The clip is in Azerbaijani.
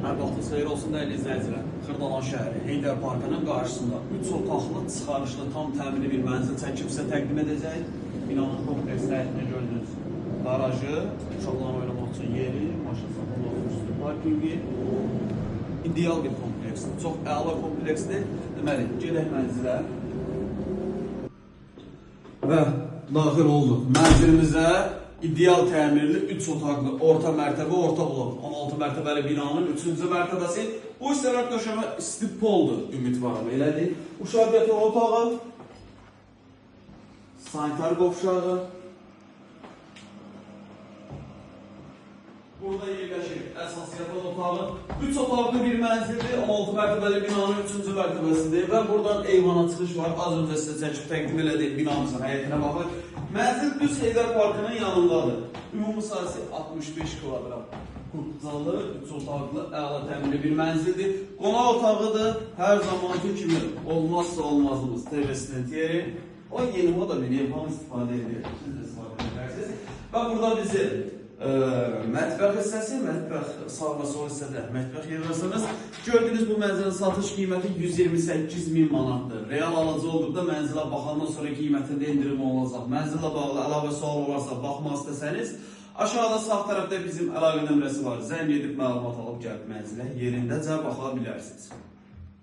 Hər vaxtınız xeyir olsun dəyərli izləyicilər. Xırdalan şəhəri Heydər Parkının qarşısında 3 otaqlı, çıxarışlı, tam təmirli bir mənzil çəkib sizə təqdim edəcək. Binanın kompleks həyətini gördünüz. Qarajı, uşaqların oynamaq üçün yeri, maşın saxlamaq üçün üstü parkingi. İdeal bir kompleksdir. Çox əla kompleksdir. Deməli, gedək mənzilə. Və daxil olduq mənzilimizə. İdeal təmirli 3 otaqlı, orta mərtəbə, orta blok, 16 mərtəbəli binanın 3-cü mərtəbəsi. Bu istərək döşəmə stipoldur, ümidvaram, elədir. Uşaq yataq otağı, sanitar qovşağı. Burada yerləşir əsas yataq otağı. 3 otaqlı bir mənzildir, 16 mərtəbəli binanın 3-cü mərtəbəsidir. Və buradan eyvana çıxış var. Az öncə sizə çəkib təqdim elədik binamızın həyətinə baxın. Mənzil düz Heydər Parkının yanındadır. Ümumi sahəsi 65 kvadrat. Qurtcalı, 3 otaqlı, əla təmirli bir mənzildir. Qonaq otağıdır. Hər zamanki kimi olmazsa olmazımız TV-sinin yeri. O yeni moda bir evham istifadə edir. Siz də istifadə edirsiniz. Və burada bizi mətbəx hissəsi, mətbəx sağ və sol hissədə mətbəx yığırsınız. Gördüyünüz bu mənzilin satış qiyməti 128.000 manatdır. Real alıcı olduqda mənzilə baxandan sonra qiymətində indirim olacaq. Mənzillə bağlı əlavə sual varsa, baxmaq istəsəniz, aşağıda sağ tərəfdə bizim əlaqə nömrəsi var. Zəng edib məlumat alıb gəlib mənzilə yerindəcə baxa bilərsiniz.